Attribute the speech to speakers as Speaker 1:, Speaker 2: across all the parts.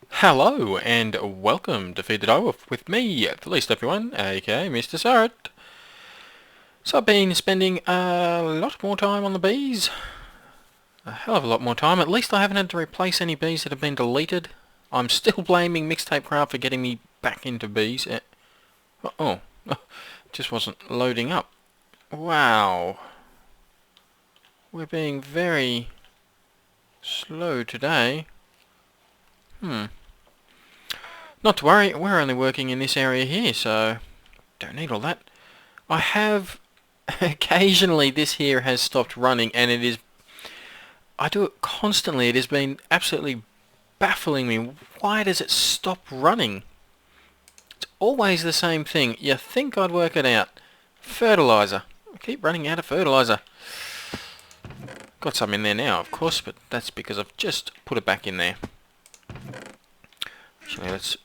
Speaker 1: Hello and welcome to Feed The Direwolf with me, the least everyone, aka MrSuryt. So I've been spending a lot more time on the bees. A hell of a lot more time. At least I haven't had to replace any bees that have been deleted. I'm still blaming Mixtapecraft for getting me back into bees. Oh, just wasn't loading up. Wow. We're being very slow today. Not to worry, we're only working in this area here, so don't need all that. I have occasionally this here has stopped running, and I do it constantly. It has been absolutely baffling me. Why does it stop running? It's always the same thing. You think I'd work it out. Fertilizer. I keep running out of fertilizer. Got some in there now, of course, but that's because I've just put it back in there. Actually, let's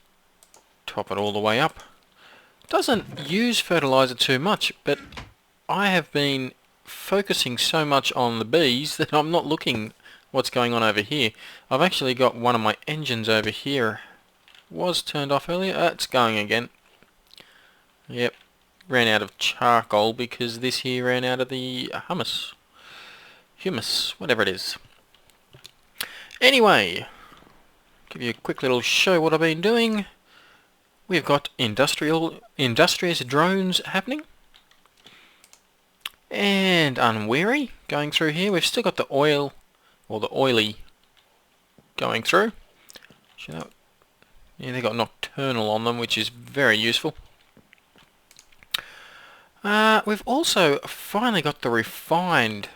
Speaker 1: top it all the way up. Doesn't use fertilizer too much, but I have been focusing so much on the bees that I'm not looking what's going on over here. I've actually got one of my engines over here. Was turned off earlier. It's going again. Yep. Ran out of charcoal because this here ran out of the humus, whatever it is. Anyway, give you a quick little show what I've been doing. We've got industrious drones happening. And unweary going through here. We've still got the oil, or the oily, going through. Yeah, they've got nocturnal on them, which is very useful. We've also finally got the refined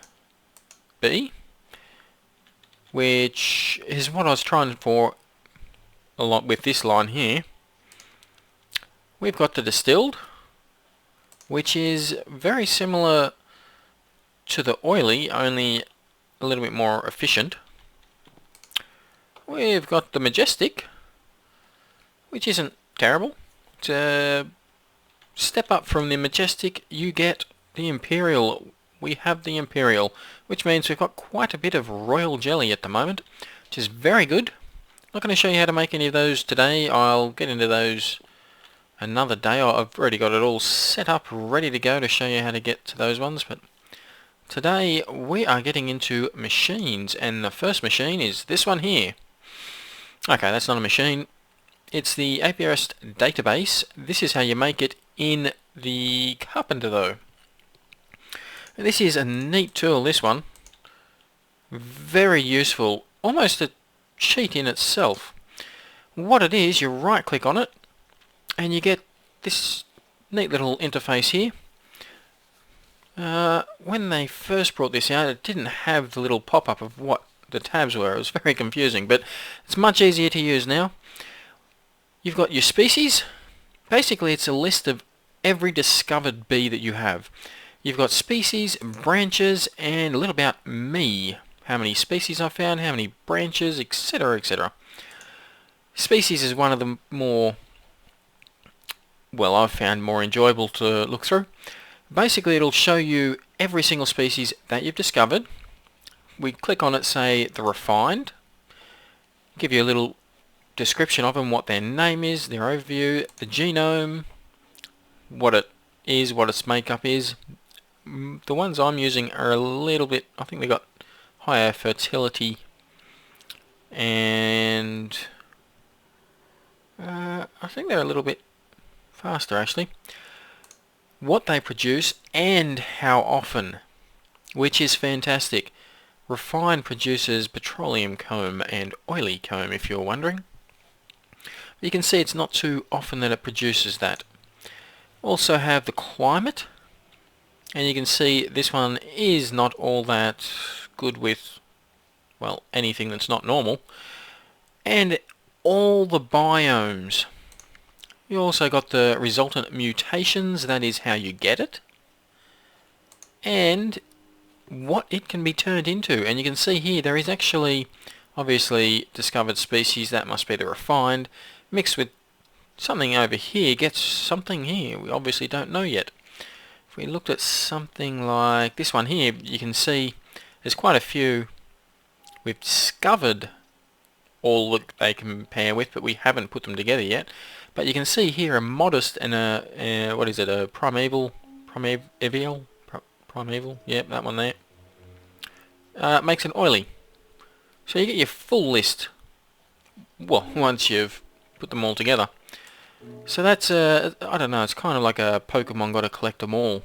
Speaker 1: bee, which is what I was trying for a lot with this line here. We've got the distilled, which is very similar to the oily, only a little bit more efficient. We've got the majestic, which isn't terrible. To step up from the majestic, you get the imperial. We have the imperial, which means we've got quite a bit of royal jelly at the moment, which is very good. Not going to show you how to make any of those today. I'll get into those another day. I've already got it all set up, ready to go to show you how to get to those ones, but today we are getting into machines, and the first machine is this one here. Okay, that's not a machine. It's the Abreast database. This is how you make it in the Carpenter though. And this is a neat tool, this one. Very useful, almost a cheat in itself. What it is, you right click on it, and you get this neat little interface here. When they first brought this out, it didn't have the little pop-up of what the tabs were. It was very confusing, but it's much easier to use now. You've got your species. Basically, it's a list of every discovered bee that you have. You've got species, branches, and a little about me. How many species I found, how many branches, etc., etc. Species is one of the more, well, I've found more enjoyable to look through. Basically, it'll show you every single species that you've discovered. We click on it, say the refined, give you a little description of them, what their name is, their overview, the genome, what it is, what its makeup is. The ones I'm using are a little bit, I think they got higher fertility, and I think they're a little bit faster actually. What they produce and how often, which is fantastic. Refined produces petroleum comb and oily comb, if you're wondering. You can see it's not too often that it produces that. Also have the climate, and you can see this one is not all that good with, well, anything that's not normal. And all the biomes. You also got the resultant mutations, that is how you get it, and what it can be turned into. And you can see here there is actually obviously discovered species, that must be the refined, mixed with something over here, gets something here we obviously don't know yet. If we looked at something like this one here, you can see there's quite a few we've discovered all that they compare with, but we haven't put them together yet. But you can see here a modest and a what is it, a primeval, yep, that one there. Makes an oily. So you get your full list, well, once you've put them all together. So that's I don't know, it's kind of like a Pokemon gotta collect them all.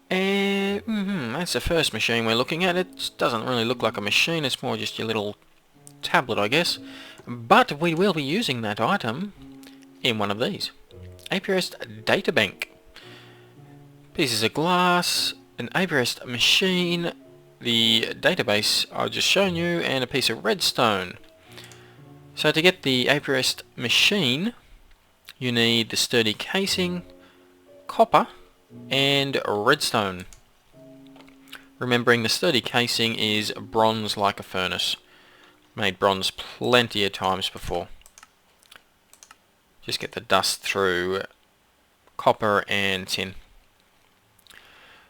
Speaker 1: And that's the first machine we're looking at. It doesn't really look like a machine, it's more just your little tablet, I guess. But we will be using that item in one of these. Abreast Databank. Pieces of glass, an Abreast machine, the database I've just shown you, and a piece of redstone. So to get the Abreast machine, you need the sturdy casing, copper, and redstone. Remembering the sturdy casing is bronze like a furnace. Made bronze plenty of times before. Just get the dust through copper and tin.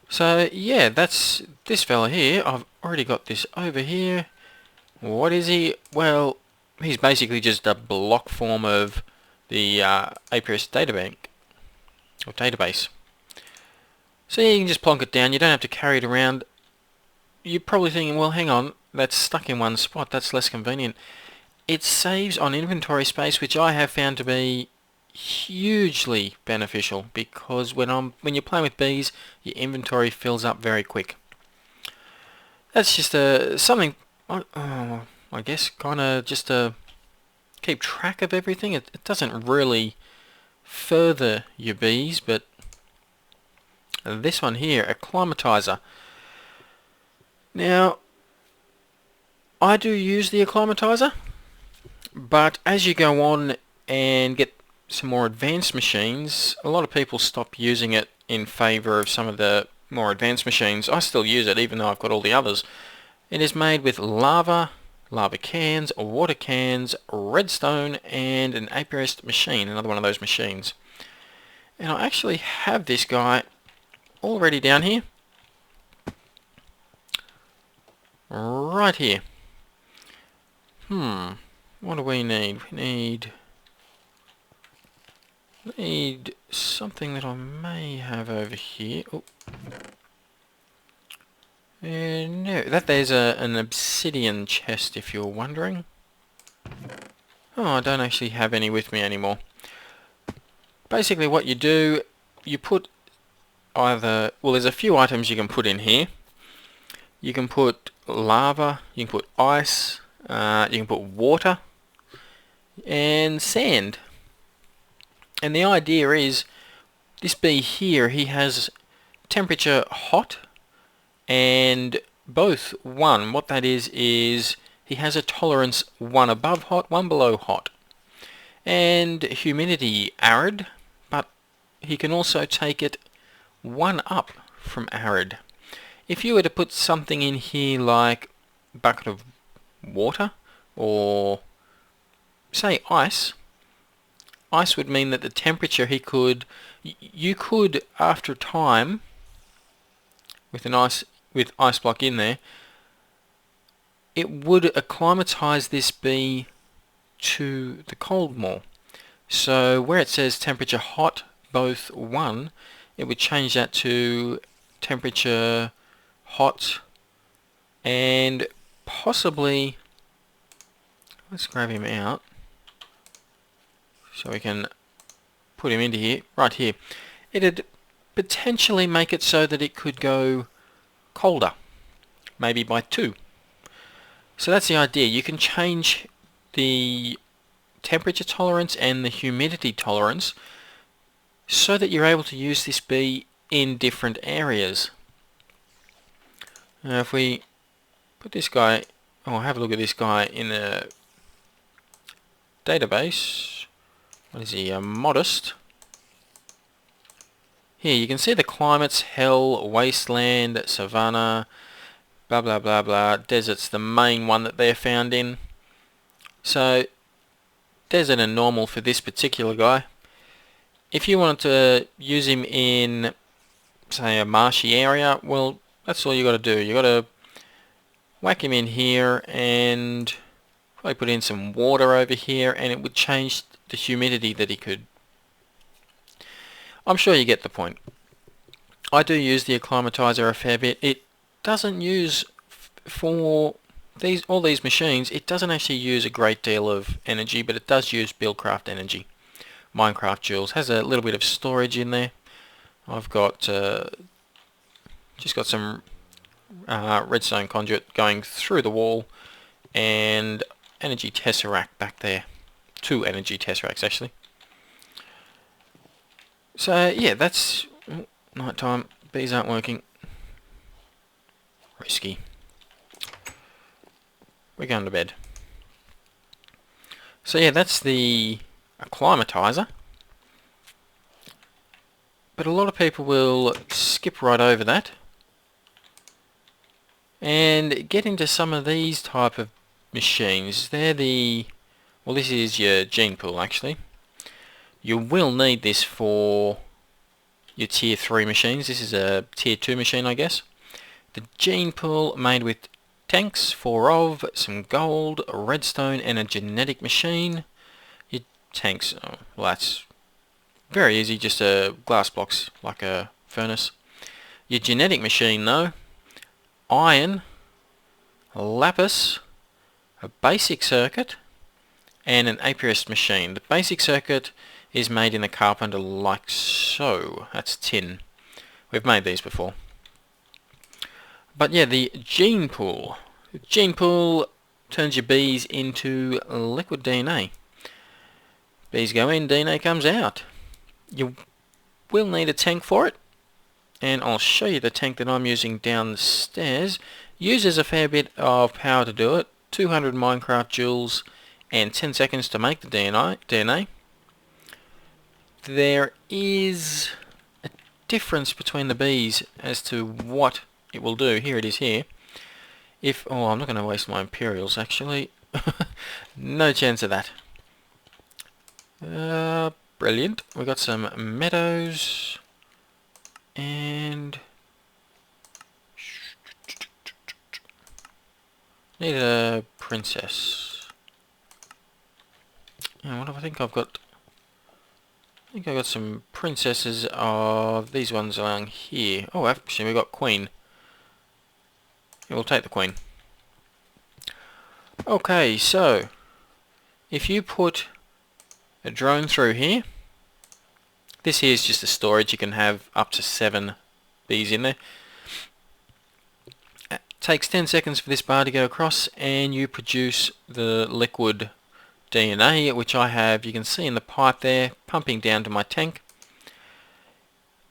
Speaker 1: So yeah, that's this fella here. I've already got this over here. What is he? Well, he's basically just a block form of the Abreast databank or database. So yeah, you can just plonk it down. You don't have to carry it around. You're probably thinking, well, hang on, that's stuck in one spot. That's less convenient. It saves on inventory space, which I have found to be hugely beneficial, because when you're playing with bees, your inventory fills up very quick. That's just something, I guess, kind of just to keep track of everything. It doesn't really further your bees, but this one here, a climatizer. Now, I do use the acclimatizer, but as you go on and get some more advanced machines, a lot of people stop using it in favour of some of the more advanced machines. I still use it even though I've got all the others. It is made with lava cans, water cans, redstone, and an Abreast machine, another one of those machines. And I actually have this guy already down here. Right here. What do we need? We need something that I may have over here. Oh. No, there's an obsidian chest, if you're wondering. Oh, I don't actually have any with me anymore. Basically what you do, you put either, well, there's a few items you can put in here. You can put lava, you can put ice, you can put water, and sand. And the idea is, this bee here, he has temperature hot and both one. What that is he has a tolerance one above hot, one below hot. And humidity arid, but he can also take it one up from arid. If you were to put something in here like a bucket of water or say ice would mean that the temperature you could after time with ice block in there, it would acclimatize this bee to the cold more. So where it says temperature hot both one, it would change that to temperature hot and possibly, let's grab him out so we can put him into here, right here. It'd potentially make it so that it could go colder, maybe by 2. So that's the idea. You can change the temperature tolerance and the humidity tolerance so that you're able to use this bee in different areas. Now if we put this guy, have a look at this guy in the database. What is he? Modest. Here you can see the climates: hell, wasteland, savanna, blah blah blah blah. Desert's the main one that they're found in. So desert and normal for this particular guy. If you wanted to use him in, say, a marshy area, well, that's all you got to do. You got to whack him in here and probably put in some water over here, and it would change the humidity that he could. I'm sure you get the point. I do use the acclimatizer a fair bit. It doesn't use for all these machines. It doesn't actually use a great deal of energy, but it does use Buildcraft energy. Minecraft Joules has a little bit of storage in there. I've got just got some redstone conduit going through the wall, and energy tesseract back there. 2 energy tesseracts actually. So yeah, that's night time. Bees aren't working. Risky. We're going to bed. So yeah, that's the acclimatizer. But a lot of people will skip right over that and get into some of these type of machines. They're well, this is your gene pool actually. You will need this for your tier 3 machines. This is a tier 2 machine, I guess. The gene pool made with tanks, 4 of, some gold, a redstone and a genetic machine. Your tanks, well, that's very easy, just a glass blocks like a furnace. Your genetic machine though, iron, lapis, a basic circuit and an Abreast machine. The basic circuit is made in a carpenter like so. That's tin. We've made these before. But yeah, the gene pool. The gene pool turns your bees into liquid DNA. Bees go in, DNA comes out. You will need a tank for it, and I'll show you the tank that I'm using downstairs. Uses a fair bit of power to do it. 200 Minecraft joules and 10 seconds to make the DNA. There is a difference between the bees as to what it will do. Here it is here. I'm not going to waste my Imperials actually. No chance of that. Brilliant. We got some meadows and need a princess. What do I think I've got? I think I've got some princesses of these ones along here. Oh, actually we've got queen. Yeah, we'll take the queen. Okay, so if you put a drone through here, this here is just a storage. You can have up to 7 bees in there. It takes 10 seconds for this bar to go across and you produce the liquid DNA, which I have, you can see in the pipe there, pumping down to my tank.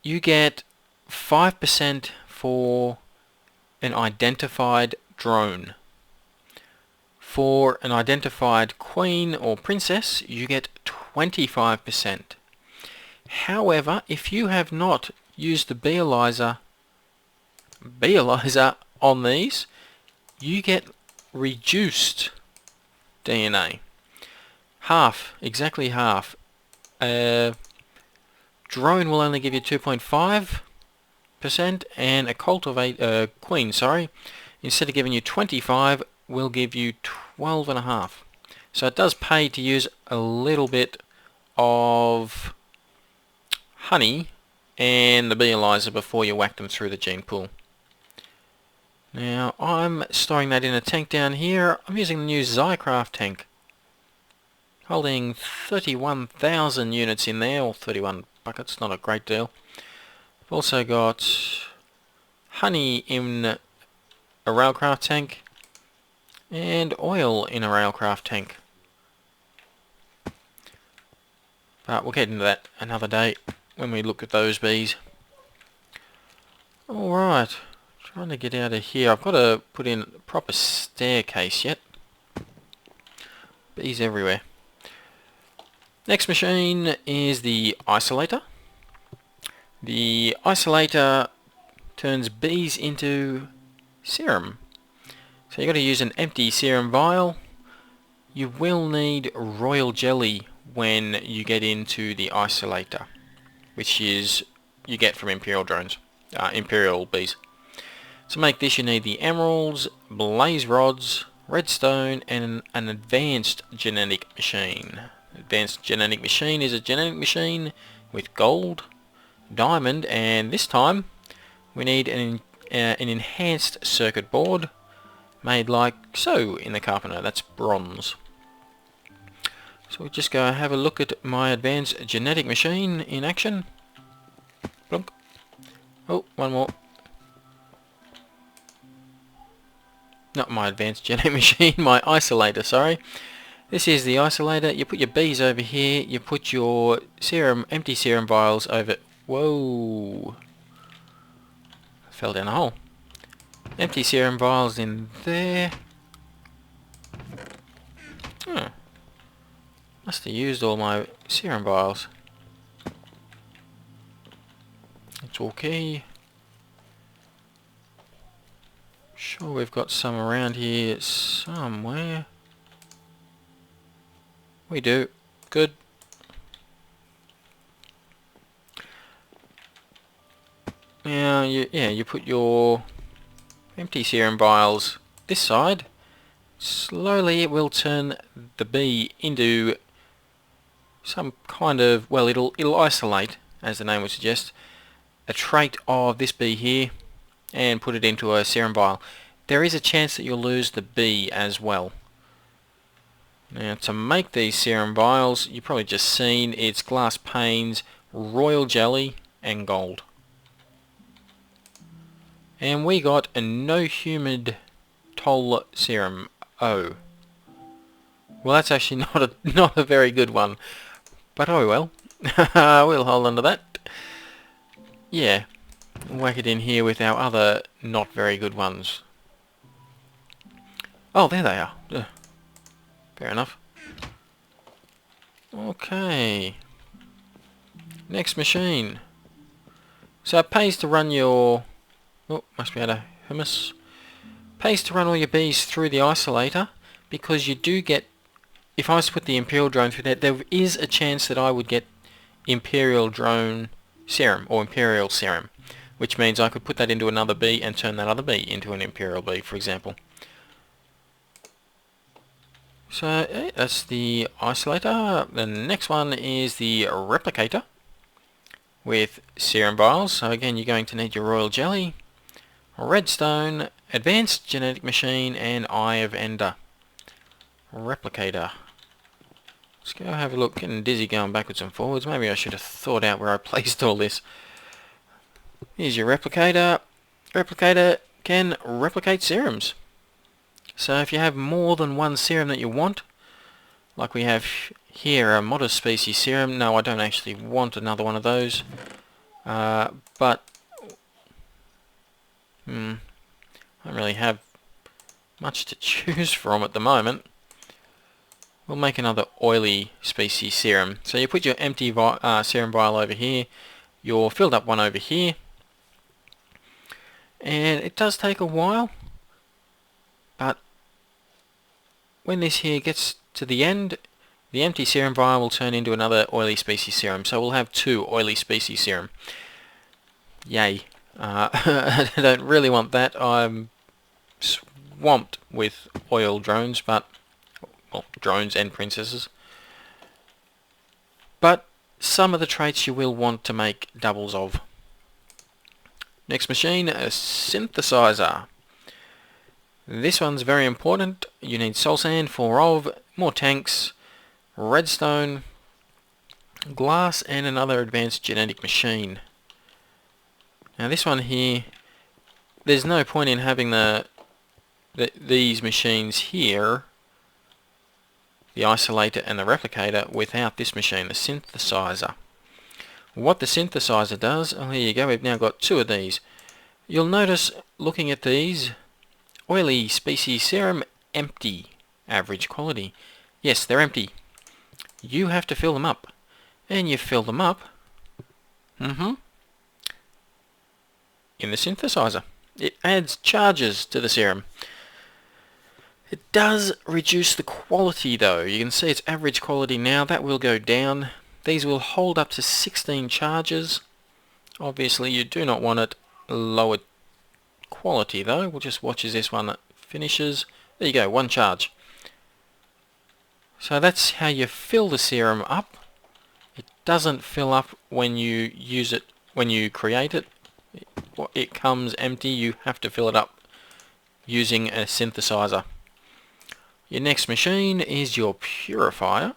Speaker 1: You get 5% for an identified drone. For an identified queen or princess, you get 25%. However, if you have not used the beealyzer on these, you get reduced DNA. Half, exactly half. Drone will only give you 2.5%, and a queen, instead of giving you 25, will give you 12.5. So it does pay to use a little bit of honey and the beealyzer before you whack them through the gene pool. Now I'm storing that in a tank down here. I'm using the new Zycraft tank, holding 31,000 units in there, or 31 buckets, not a great deal. I've also got honey in a Railcraft tank and oil in a Railcraft tank. But we'll get into that another day when we look at those bees. Alright, trying to get out of here. I've got to put in a proper staircase yet. Bees everywhere. Next machine is the Isolator. The Isolator turns bees into serum. So you've got to use an empty serum vial. You will need royal jelly when you get into the Isolator, which is you get from Imperial drones, Imperial bees. To make this you need the emeralds, blaze rods, redstone, and an advanced genetic machine. Advanced genetic machine is a genetic machine with gold, diamond, and this time we need an enhanced circuit board made like so in the carpenter. That's bronze. So we'll just go have a look at my advanced genetic machine in action. Plunk. Oh, one more. Not my advanced genetic machine, my isolator, sorry. This is the isolator. You put your bees over here, you put your empty serum vials over... Whoa! Fell down a hole. Empty serum vials in there. Oh. Must have used all my serum vials. It's okay. Sure, we've got some around here somewhere. We do. Good. Now, you put your empty serum vials this side. Slowly it will turn the bee into some kind of, well, it'll isolate, as the name would suggest, a trait of this bee here and put it into a serum vial. There is a chance that you'll lose the bee as well. Now, to make these serum vials, you've probably just seen, it's glass panes, royal jelly, and gold. And we got a no humid toll serum. Oh. Well, that's actually not a very good one. But oh well. We'll hold on to that. Yeah. Whack it in here with our other not very good ones. Oh, there they are. Fair enough. Okay. Next machine. So it pays to run your... Oh, must be out of humus. Pays to run all your bees through the isolator, because you do get... If I was to put the Imperial drone through there is a chance that I would get Imperial drone serum, or Imperial serum, which means I could put that into another bee and turn that other bee into an Imperial bee, for example. So that's the isolator. The next one is the Replicator with serum vials. So again, you're going to need your royal jelly, redstone, advanced genetic machine, and Eye of Ender. Replicator. Let's go have a look. Getting dizzy going backwards and forwards. Maybe I should have thought out where I placed all this. Here's your replicator. Replicator can replicate serums. So if you have more than one serum that you want, like we have here, a modest species serum. No, I don't actually want another one of those. But I don't really have much to choose from at the moment. We'll make another oily species serum. So you put your empty serum vial over here, your filled up one over here, and it does take a while, but when this here gets to the end, the empty serum vial will turn into another oily species serum. So we'll have two oily species serum. Yay. I don't really want that. I'm swamped with oil drones, but well, drones and princesses. But some of the traits you will want to make doubles of. Next machine, a synthesizer. This one's very important. You need soul sand, 4 of, more tanks, redstone, glass, and another advanced genetic machine. Now this one here, there's no point in having these machines here, the isolator and the replicator, without this machine, the synthesizer. What the synthesizer does, oh here you go, we've now got 2 of these. You'll notice, looking at these, oily species serum, empty, average quality. Yes, they're empty. You have to fill them up. And you fill them up in the synthesizer. It adds charges to the serum. It does reduce the quality though. You can see its average quality now. That will go down. These will hold up to 16 charges. Obviously you do not want it lowered quality though. We'll just watch as this one finishes. There you go, 1 charge. So that's how you fill the serum up. It doesn't fill up when you use it, when you create it. It comes empty. You have to fill it up using a synthesizer. Your next machine is your Purifier.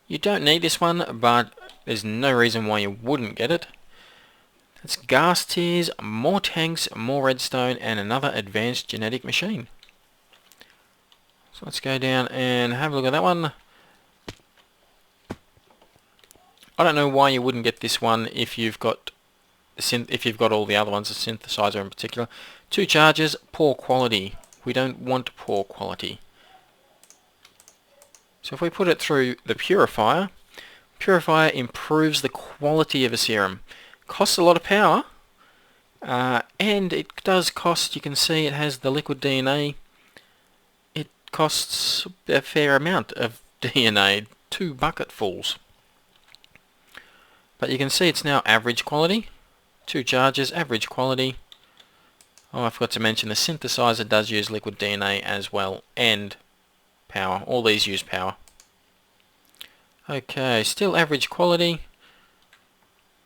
Speaker 1: You don't need this one, but there's no reason why you wouldn't get it. That's gas tiers, more tanks, more redstone, and another advanced genetic machine. So let's go down and have a look at that one. I don't know why you wouldn't get this one if you've got all the other ones, the synthesizer in particular. 2 charges, poor quality. We don't want poor quality. So if we put it through the Purifier, Purifier improves the quality of a serum. Costs a lot of power, and it does cost, you can see it has the liquid DNA. It costs a fair amount of DNA, 2 bucketfuls. But you can see it's now average quality. 2 charges, average quality. Oh, I forgot to mention the synthesizer does use liquid DNA as well, and power. All these use power. Okay, still average quality.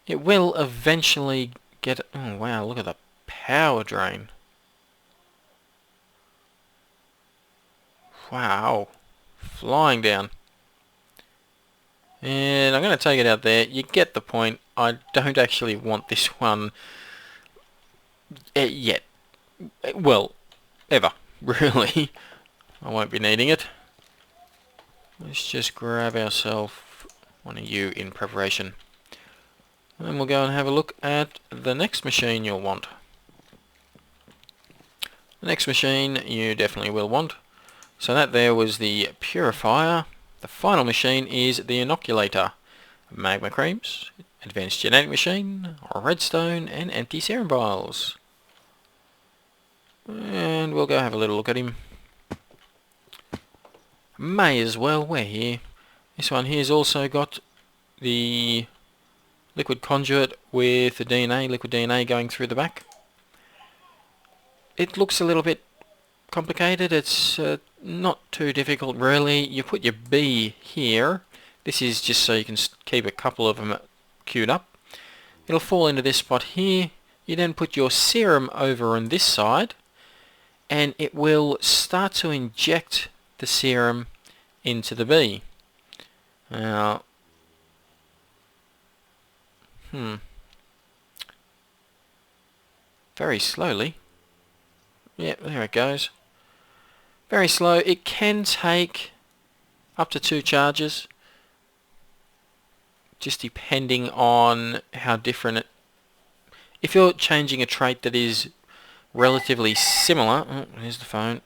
Speaker 1: It will eventually get... Oh wow, look at the power drain. Wow. Flying down. And I'm going to take it out there. You get the point. I don't actually want this one yet. Well, ever, really. I won't be needing it. Let's just grab ourselves one of you in preparation. And then we'll go and have a look at the next machine you'll want. The next machine you definitely will want. So that there was the Purifier. The final machine is the Inoculator. Magma creams, advanced genetic machine, redstone, and empty serum vials. And we'll go have a little look at him. May as well, we're here. This one here's also got the liquid conduit with the DNA, liquid DNA going through the back. It looks a little bit complicated. It's not too difficult really. You put your B here. This is just so you can keep a couple of them queued up. It'll fall into this spot here. You then put your serum over on this side, and it will start to inject the serum into the B. Now, very slowly. Yeah, there it goes. Very slow. It can take up to 2 charges, just depending on how different it... If you're changing a trait that is relatively similar... Oh, there's the phone.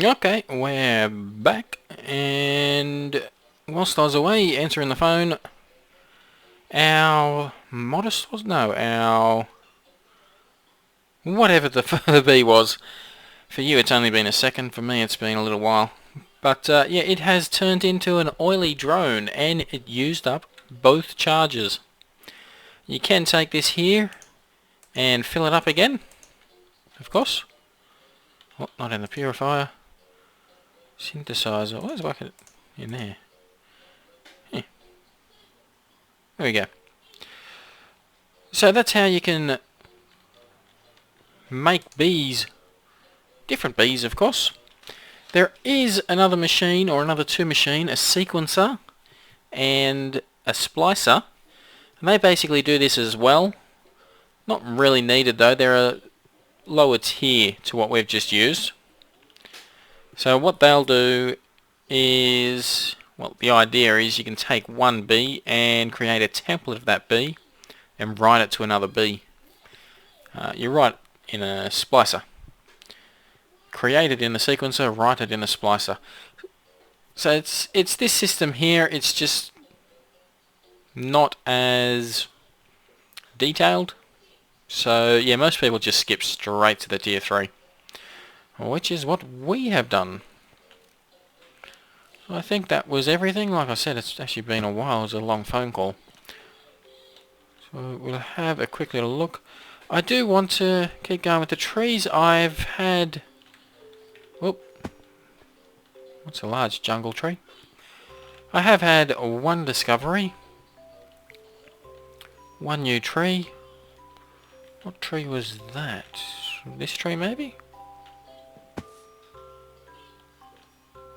Speaker 1: Okay, we're back, and whilst I was away answering the phone, our modest was... No, our... whatever the B was. For you it's only been a second, for me it's been a little while. But yeah, it has turned into an oily drone, and it used up both charges. You can take this here and fill it up again, of course. Oh, not in the Purifier. Synthesizer. Where's the bucket? In there. Yeah. There we go. So that's how you can make bees. Different bees, of course. There is another machine, or another 2 machine, a sequencer and a splicer. And they basically do this as well. Not really needed though, they're a lower tier to what we've just used. So what they'll do is, well, the idea is you can take one bee and create a template of that bee and write it to another bee. You write in a splicer. Create it in the sequencer, write it in a splicer. So it's this system here, it's just not as detailed. So yeah, most people just skip straight to the tier 3. Which is what we have done. So I think that was everything. Like I said, it's actually been a while. It was a long phone call. So we'll have a quick little look. I do want to keep going with the trees. I've had... Whoop. What's a large jungle tree? I have had one discovery. One new tree. What tree was that? This tree maybe?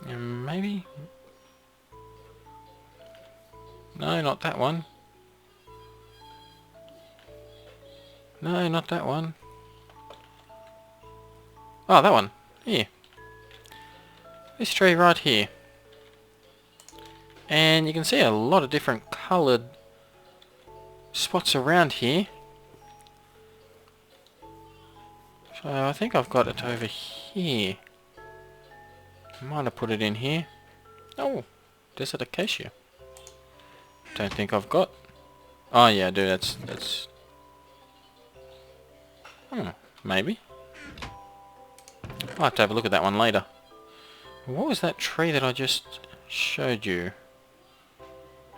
Speaker 1: Maybe? No, not that one. No, not that one. Oh, that one. Here. This tree right here. And you can see a lot of different coloured spots around here. So I think I've got it over here. Might have put it in here. Oh, desert acacia. Don't think I've got. Oh yeah, I do. That's. Maybe. I'll have to have a look at that one later. What was that tree that I just showed you?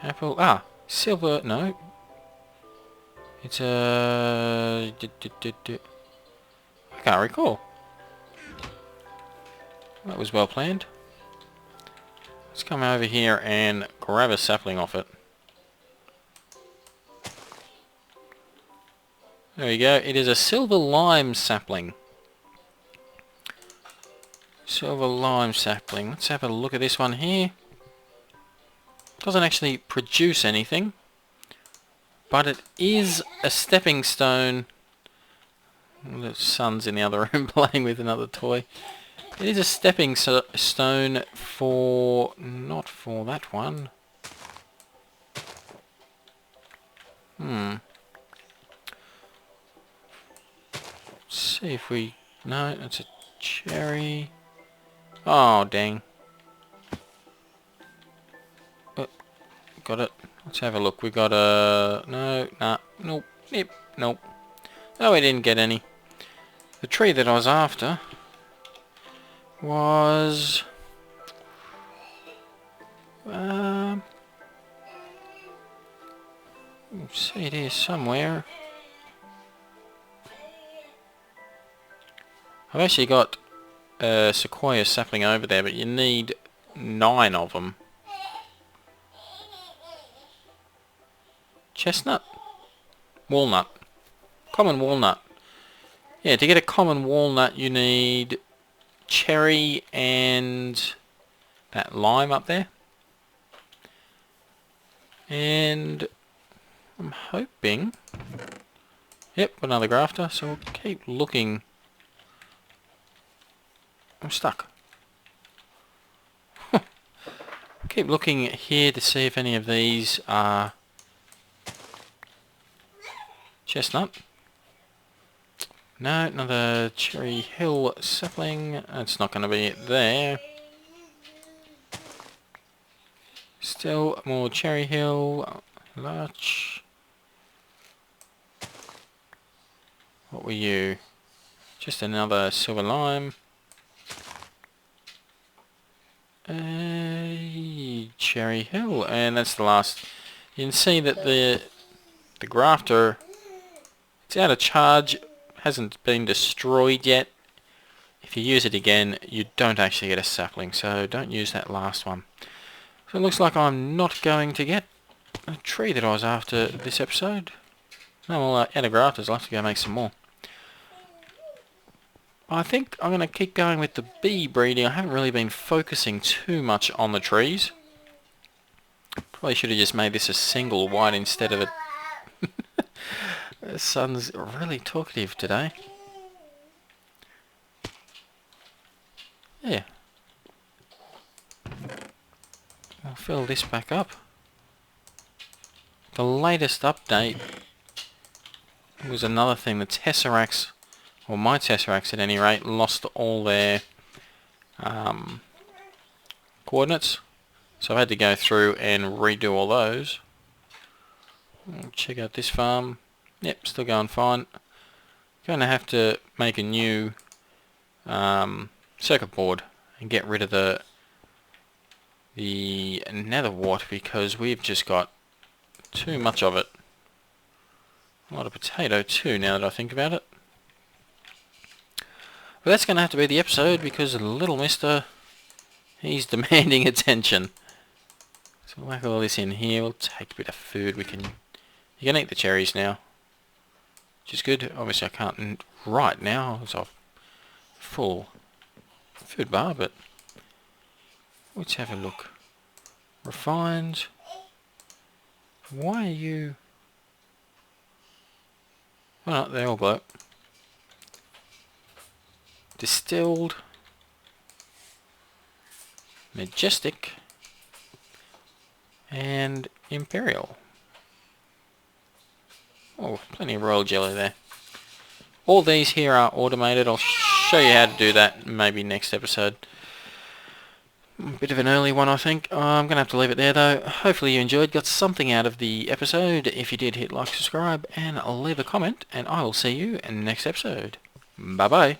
Speaker 1: Apple. Ah, silver. No. It's a. I can't recall. That was well planned. Let's come over here and grab a sapling off it. There we go. It is a silver lime sapling. Silver lime sapling. Let's have a look at this one here. Doesn't actually produce anything, but it is a stepping stone. The son's in the other room playing with another toy. It is a stepping stone for... not for that one. Let's see if we... No, it's a cherry. Oh, dang. Got it. Let's have a look. We got a... No, nah, nope, yep, nope. No, we didn't get any. The tree that I was after was... see it here somewhere. I've actually got a sequoia sapling over there, but you need 9 of them. Chestnut? Walnut. Common walnut. Yeah, to get a common walnut you need cherry and that lime up there. And I'm hoping... Yep, another grafter, so we'll keep looking. I'm stuck. Keep looking here to see if any of these are chestnut. No, another Cherry Hill sapling. It's not going to be there. Still more Cherry Hill. Larch. What were you? Just another silver lime. Cherry Hill, and that's the last. You can see that the grafter, it's out of charge, hasn't been destroyed yet. If you use it again, you don't actually get a sapling, so don't use that last one. So it looks like I'm not going to get a tree that I was after this episode. No, well, out of grafters, I'll have to go make some more. I think I'm going to keep going with the bee breeding. I haven't really been focusing too much on the trees. Probably should have just made this a single white instead of a... The son's really talkative today. Yeah. I'll fill this back up. The latest update was another thing. The Tesseracts, or my Tesseracts at any rate, lost all their coordinates. So I had to go through and redo all those. Check out this farm. Yep, still going fine. Going to have to make a new circuit board and get rid of the nether wart because we've just got too much of it. A lot of potato too, now that I think about it. But that's going to have to be the episode because little mister, he's demanding attention. So we'll whack all this in here. We'll take a bit of food. You can eat the cherries now, which is good. Obviously I can't right now. It's a full food bar, but let's have a look. Refined. Why are you... Oh no, they all glow. Distilled. Majestic. And Imperial. Oh, plenty of royal jelly there. All these here are automated. I'll show you how to do that maybe next episode. Bit of an early one, I think. I'm going to have to leave it there, though. Hopefully you enjoyed, got something out of the episode. If you did, hit like, subscribe, and leave a comment, and I will see you in the next episode. Bye-bye.